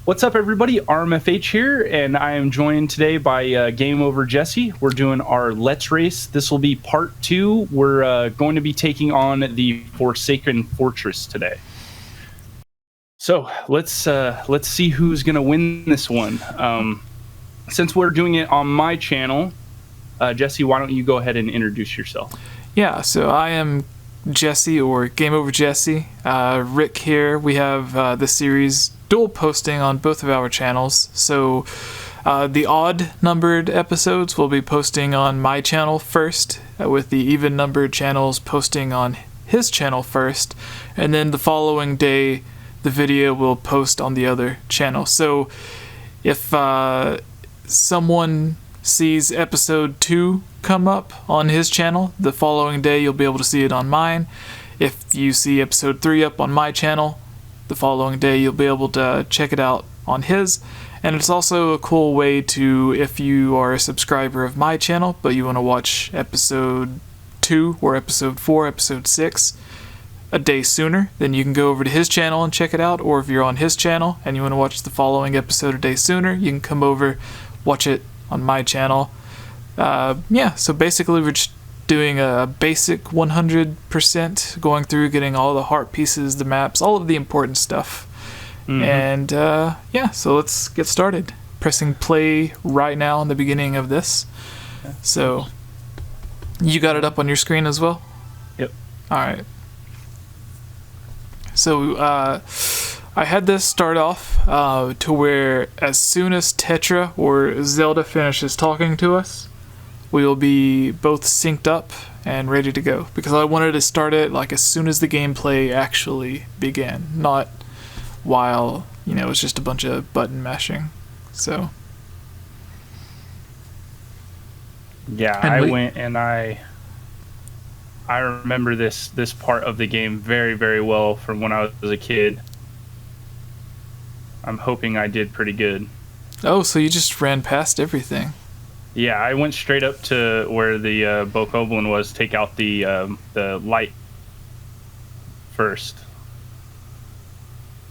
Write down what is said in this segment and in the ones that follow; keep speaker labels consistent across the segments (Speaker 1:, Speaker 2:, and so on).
Speaker 1: What's up, everybody? RMFH here, and I am joined today by GameOverJesse. We're doing our Let's Race. This will be part 2. We're going to be taking on the Forsaken Fortress today. So let's see who's going to win this one. Since we're doing it on my channel, Jesse, why don't you go ahead and introduce yourself?
Speaker 2: Yeah, so I am Jesse, or GameOverJesse. Rick here. We have the series dual posting on both of our channels. So the odd numbered episodes will be posting on my channel first, with the even numbered channels posting on his channel first, and then the following day the video will post on the other channel. So if someone sees episode 2 come up on his channel, the following day you'll be able to see it on mine. If you see episode 3 up on my channel, the following day you'll be able to check it out on his. And it's also a cool way to, if you are a subscriber of my channel but you want to watch episode 2 or episode 4, episode 6 a day sooner, then you can go over to his channel and check it out. Or if you're on his channel and you want to watch the following episode a day sooner, you can come over, watch it on my channel. Yeah, so basically we're just doing a basic 100%, going through, getting all the heart pieces, the maps, all of the important stuff. And yeah, so let's get started. Pressing play right now in the beginning of this. So you got it up on your screen as well?
Speaker 1: Yep.
Speaker 2: Alright. So I had this start off to where as soon as Tetra or Zelda finishes talking to us, we will be both synced up and ready to go, because I wanted to start it like as soon as the gameplay actually began, not while, you know, it's just a bunch of button mashing. So
Speaker 1: yeah, I went and I remember this part of the game very, very well from when I was a kid. I'm hoping I did pretty good.
Speaker 2: Oh, so you just ran past everything.
Speaker 1: Yeah, I went straight up to where the Bokoblin was, take out the light first.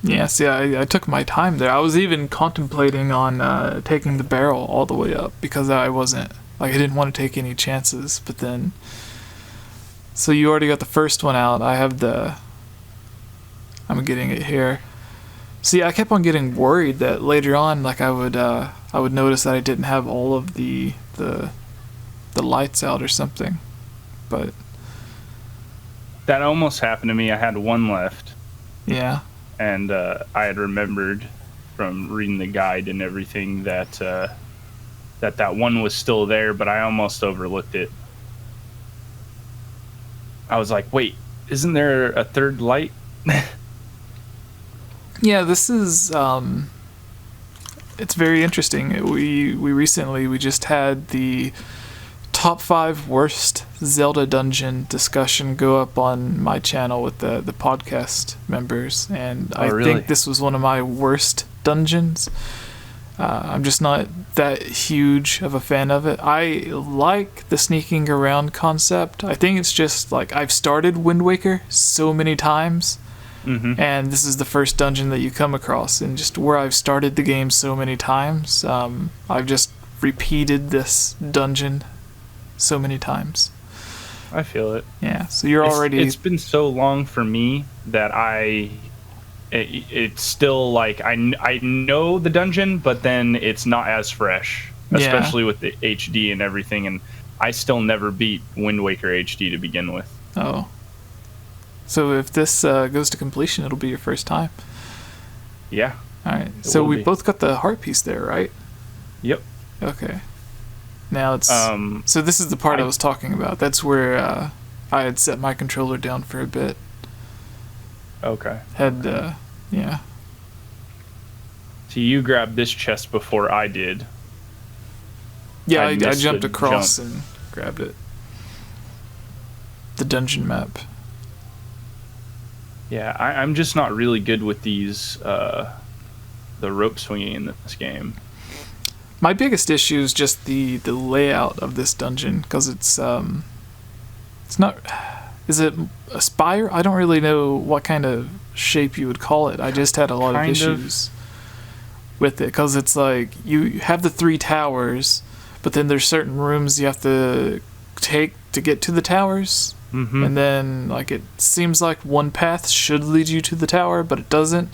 Speaker 2: Yeah, see, I took my time there. I was even contemplating on taking the barrel all the way up, because I wasn't, like, I didn't want to take any chances, but then... So you already got the first one out. I have I'm getting it here. See, I kept on getting worried that later on, like, I would notice that I didn't have all of the lights out or something. But
Speaker 1: that almost happened to me. I had one left.
Speaker 2: Yeah.
Speaker 1: And I had remembered from reading the guide and everything that that one was still there, but I almost overlooked it. I was like, wait, isn't there a third light?
Speaker 2: Yeah, this is it's very interesting. We just had the top 5 worst Zelda dungeon discussion go up on my channel with the podcast members, and I think this was one of my worst dungeons. I'm just not that huge of a fan of it. I like the sneaking around concept. I think it's just like, I've started Wind Waker so many times, and this is the first dungeon that you come across, and just where I've started the game so many times, I've just repeated this dungeon so many times.
Speaker 1: I feel it.
Speaker 2: Yeah, so you're already...
Speaker 1: It's been so long for me that it's still like I know the dungeon, but then it's not as fresh, especially with the HD and everything, and I still never beat Wind Waker HD to begin with.
Speaker 2: Oh. So if this goes to completion, it'll be your first time.
Speaker 1: Yeah.
Speaker 2: Alright, so we both got the heart piece there, right?
Speaker 1: Yep.
Speaker 2: Okay. Now it's... so this is the part I was talking about. That's where I had set my controller down for a bit.
Speaker 1: Okay.
Speaker 2: Yeah.
Speaker 1: So you grabbed this chest before I did.
Speaker 2: Yeah, I jumped across and grabbed it. The dungeon map.
Speaker 1: Yeah, I'm just not really good with these, the rope swinging in this game.
Speaker 2: My biggest issue is just the layout of this dungeon, because it's not... Is it a spire? I don't really know what kind of shape you would call it. I just had a lot of issues with it, because it's like you have the 3 towers, but then there's certain rooms you have to take to get to the towers.
Speaker 1: Mm-hmm.
Speaker 2: And then like it seems like one path should lead you to the tower, but it doesn't.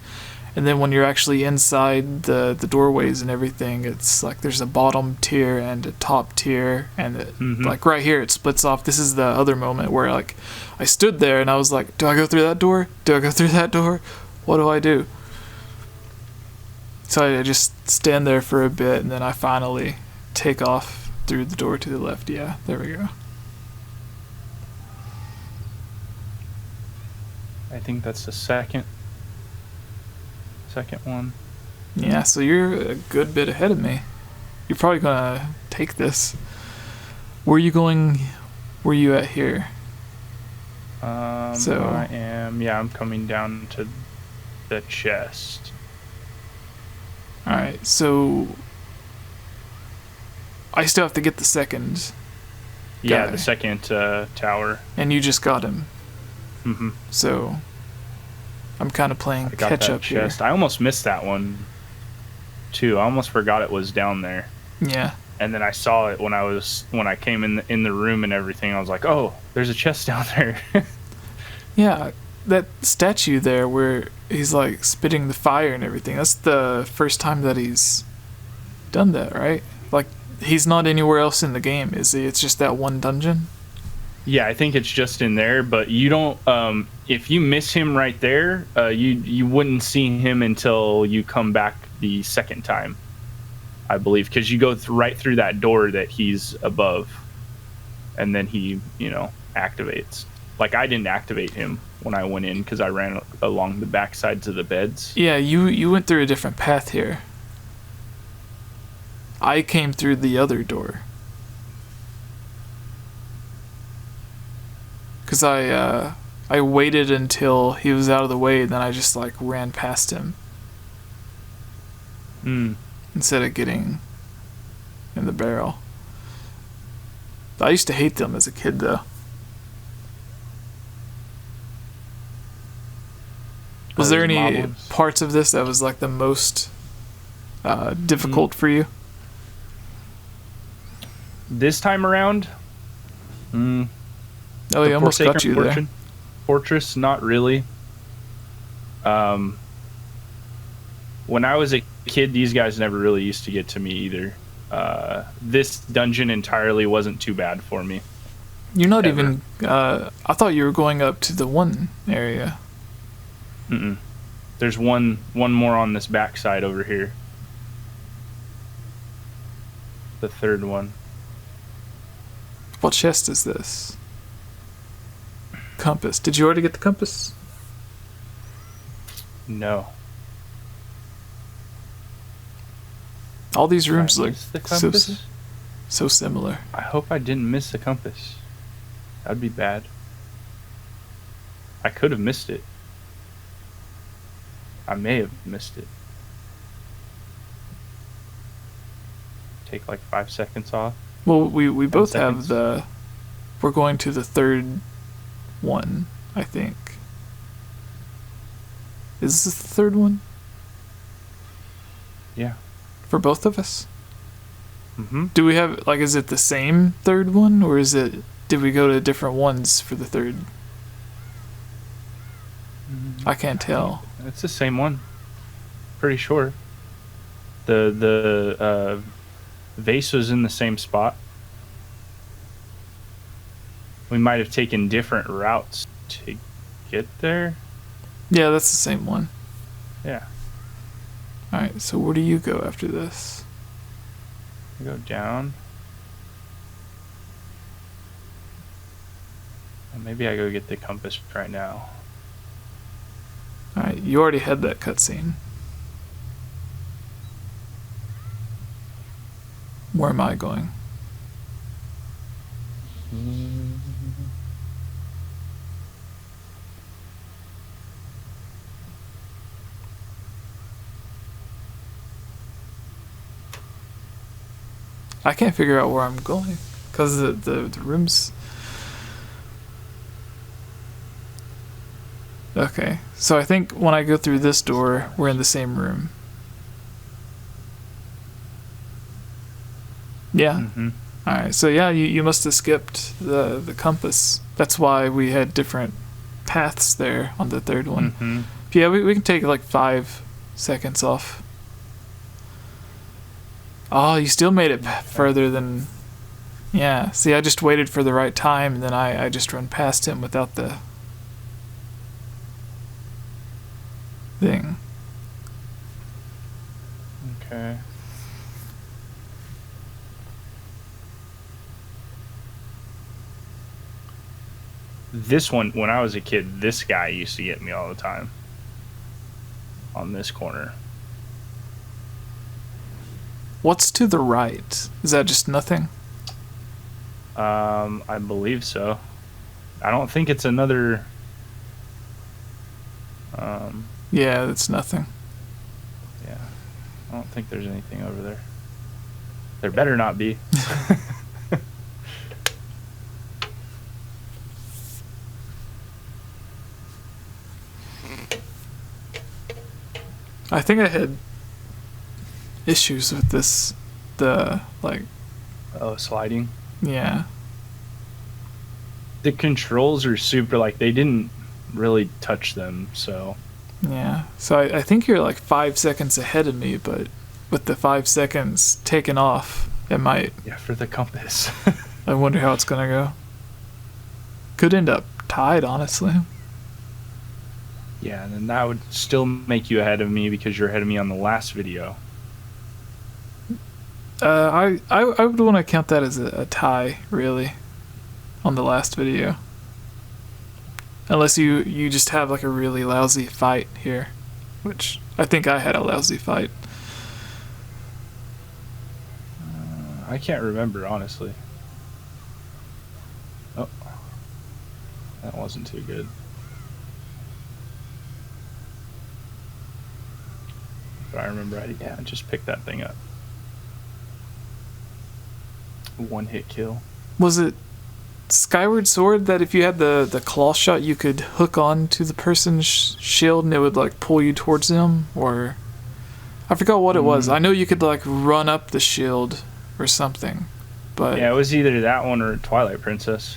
Speaker 2: And then when you're actually inside the doorways and everything, it's like there's a bottom tier and a top tier, and like right here it splits off. This is the other moment where like I stood there and I was like, do I go through that door? Do I go through that door? What do I do? So I just stand there for a bit, and then I finally take off through the door to the left. Yeah, there we go.
Speaker 1: I think that's the second one.
Speaker 2: Yeah, so you're a good bit ahead of me. You're probably gonna take this. Where are you going? Where are you at here?
Speaker 1: I'm coming down to the chest.
Speaker 2: Alright, so I still have to get the second
Speaker 1: Yeah,
Speaker 2: guy.
Speaker 1: the second tower.
Speaker 2: And you just got him.
Speaker 1: Mm-hmm.
Speaker 2: So I'm kind of playing
Speaker 1: I got
Speaker 2: catch
Speaker 1: that
Speaker 2: up here.
Speaker 1: chest. I almost missed that one too. I almost forgot it was down there.
Speaker 2: Yeah.
Speaker 1: And then I saw it when I came in the room and everything. I was like, oh, there's a chest down there.
Speaker 2: Yeah, that statue there where he's like spitting the fire and everything. That's the first time that he's done that, right? Like he's not anywhere else in the game, is he? It's just that one dungeon.
Speaker 1: Yeah, I think it's just in there, but you don't. If you miss him right there, you wouldn't see him until you come back the second time, I believe, because you go right through that door that he's above, and then he, activates. Like I didn't activate him when I went in because I ran along the back sides of the beds.
Speaker 2: Yeah, you went through a different path here. I came through the other door. Because I waited until he was out of the way, and then I just like ran past him. Instead of getting in the barrel. I used to hate them as a kid, though. Was there any
Speaker 1: Moblins.
Speaker 2: parts of this that was like the most difficult for you?
Speaker 1: This time around,
Speaker 2: Oh, he almost got
Speaker 1: Forsaken
Speaker 2: you there.
Speaker 1: Fortress, not really. When I was a kid, these guys never really used to get to me either. This dungeon entirely wasn't too bad for me.
Speaker 2: You're not
Speaker 1: Ever.
Speaker 2: even. I thought you were going up to the one area.
Speaker 1: Mm-mm. There's one more on this backside over here. The third one.
Speaker 2: What chest is this? Compass. Did you already get the compass?
Speaker 1: No.
Speaker 2: All these
Speaker 1: Did I
Speaker 2: rooms look
Speaker 1: miss the compass?
Speaker 2: so similar.
Speaker 1: I hope I didn't miss the compass. That'd be bad. I could have missed it. I may have missed it. Take like 5 seconds off.
Speaker 2: Well, we both
Speaker 1: seconds.
Speaker 2: have we're going to the third one, I think. Is this the third one?
Speaker 1: Yeah.
Speaker 2: For both of us?
Speaker 1: Mm-hmm.
Speaker 2: Do we have, like, is it the same third one, or did we go to different ones for the third? I can't tell.
Speaker 1: It's the same one. Pretty sure. The vase was in the same spot. We might have taken different routes to get there.
Speaker 2: Yeah, that's the same one.
Speaker 1: Yeah.
Speaker 2: Alright, so where do you go after this?
Speaker 1: Go down. And maybe I go get the compass right now.
Speaker 2: Alright, you already had that cutscene. Where am I going? I can't figure out where I'm going because the rooms. Okay, so I think when I go through this door, we're in the same room. Yeah.
Speaker 1: Mm-hmm.
Speaker 2: All right. So yeah, you must have skipped the compass. That's why we had different paths there on the third one.
Speaker 1: Mm-hmm.
Speaker 2: Yeah, we can take like 5 seconds off. Oh, you still made it further than... Yeah, see, I just waited for the right time, and then I just run past him without the thing.
Speaker 1: Okay. This one, when I was a kid, this guy used to get me all the time. On this corner.
Speaker 2: What's to the right? Is that just nothing?
Speaker 1: I believe so. I don't think it's another...
Speaker 2: Yeah, that's nothing.
Speaker 1: Yeah. I don't think there's anything over there. There better not be.
Speaker 2: I think I had issues with this,
Speaker 1: Oh, sliding.
Speaker 2: Yeah.
Speaker 1: The controls are super, they didn't really touch them, so...
Speaker 2: Yeah. So I think you're like 5 seconds ahead of me, but with the 5 seconds taken off, it might...
Speaker 1: Yeah, for the compass.
Speaker 2: I wonder how it's gonna go. Could end up tied, honestly.
Speaker 1: Yeah, and then that would still make you ahead of me because you're ahead of me on the last video.
Speaker 2: I would want to count that as a tie, really, on the last video. Unless you just have like a really lousy fight here, which I think I had a lousy fight.
Speaker 1: I can't remember, honestly. Oh, that wasn't too good. But I remember I just picked that thing up. One hit kill.
Speaker 2: Was it Skyward Sword that if you had the claw shot you could hook on to the person's shield and it would like pull you towards them? Or I forgot what it was. I know you could like run up the shield or something, but
Speaker 1: yeah, it was either that one or Twilight Princess.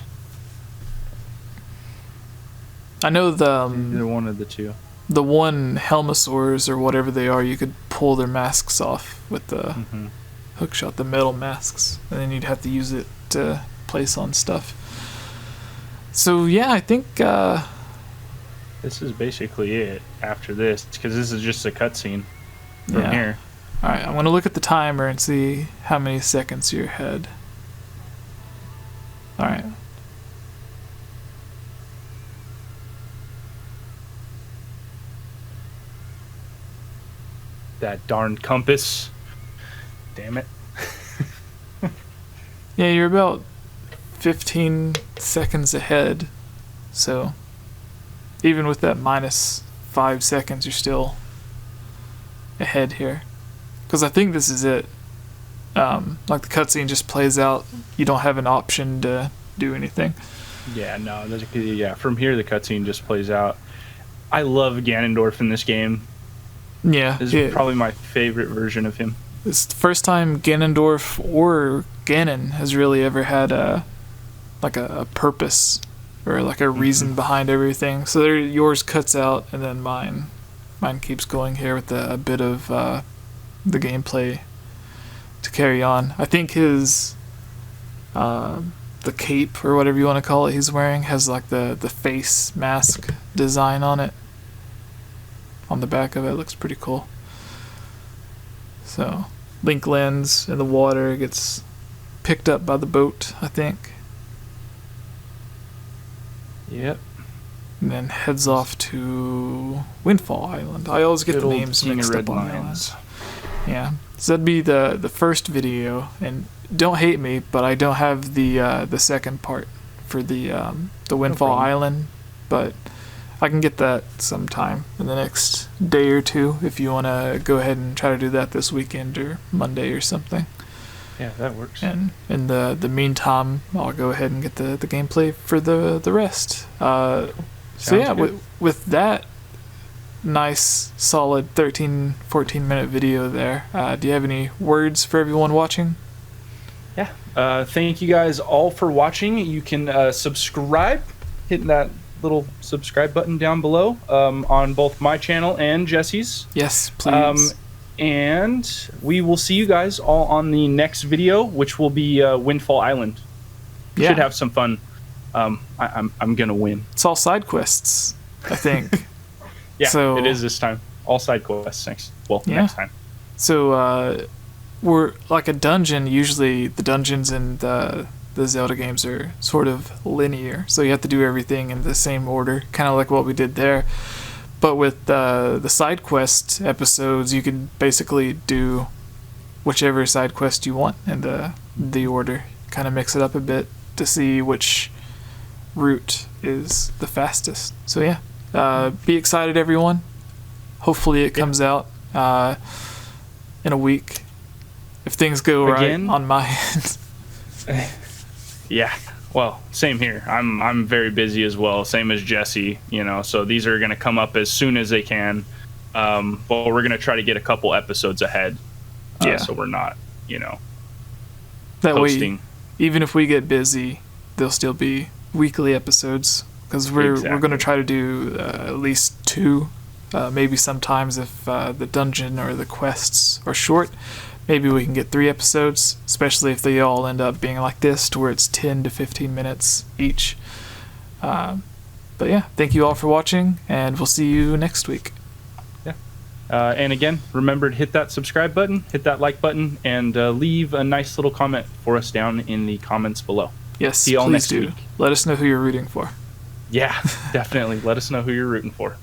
Speaker 2: I know
Speaker 1: Either one of the two.
Speaker 2: The one Helmosaurs or whatever they are, you could pull their masks off with the hook shot, the metal masks, and then you'd have to use it to place on stuff. So yeah, I think
Speaker 1: this is basically it after this, because this is just a cutscene from here.
Speaker 2: All right, I'm gonna look at the timer and see how many seconds you're ahead. All right.
Speaker 1: That darn compass. Damn it.
Speaker 2: Yeah, you're about 15 seconds ahead. So even with that minus 5 seconds, you're still ahead here. Because I think this is it. Like the cutscene just plays out. You don't have an option to do anything.
Speaker 1: Yeah, no. From here the cutscene just plays out. I love Ganondorf in this game.
Speaker 2: Yeah.
Speaker 1: This is probably my favorite version of him.
Speaker 2: It's the first time Ganondorf or Ganon has really ever had a purpose or like a reason behind everything. So yours cuts out and then mine keeps going here with a bit of the gameplay to carry on. I think his the cape or whatever you want to call it he's wearing has like the face mask design on it. On the back of it looks pretty cool. So Link lands in the water, gets picked up by the boat, I think.
Speaker 1: Yep.
Speaker 2: And then heads off to Windfall Island. I always get the names mixed up on islands. Yeah. So that'd be the first video, and don't hate me, but I don't have the second part for the Windfall Island, but I can get that sometime in the next day or two if you want to go ahead and try to do that this weekend or Monday or something.
Speaker 1: Yeah, that works.
Speaker 2: And in the meantime, I'll go ahead and get the gameplay for the rest. So yeah, with that nice, solid 13-14 minute video there, do you have any words for everyone watching?
Speaker 1: Thank you guys all for watching. You can subscribe, hitting that little subscribe button down below on both my channel and Jesse's.
Speaker 2: Yes, please.
Speaker 1: And we will see you guys all on the next video, which will be Windfall Island.
Speaker 2: Yeah.
Speaker 1: Should have some fun. I'm gonna win.
Speaker 2: It's all side quests, I think.
Speaker 1: Yeah,
Speaker 2: so,
Speaker 1: it is this time. All side quests next. Well, next time.
Speaker 2: So we're like a dungeon. Usually, the dungeons in the Zelda games are sort of linear, so you have to do everything in the same order, kind of like what we did there. But with the side quest episodes, you can basically do whichever side quest you want in the order. Kind of mix it up a bit to see which route is the fastest. So yeah, be excited, everyone. Hopefully it comes out in a week if things go right on my end.
Speaker 1: Yeah, well, same here. I'm very busy as well, same as Jesse, so these are going to come up as soon as they can. But we're going to try to get a couple episodes ahead. So we're not,
Speaker 2: that
Speaker 1: posting.
Speaker 2: Way, even if we get busy, there'll still be weekly episodes, because we're going to try to do at least 2, maybe sometimes if the dungeon or the quests are short. Maybe we can get 3 episodes, especially if they all end up being like this, to where it's 10 to 15 minutes each. But yeah, thank you all for watching, and we'll see you next week.
Speaker 1: Yeah. And again, remember to hit that subscribe button, hit that like button, and leave a nice little comment for us down in the comments below.
Speaker 2: Yes,
Speaker 1: see you all
Speaker 2: please
Speaker 1: next
Speaker 2: do.
Speaker 1: week.
Speaker 2: Let us know who you're rooting for.
Speaker 1: Yeah, definitely. Let us know who you're rooting for.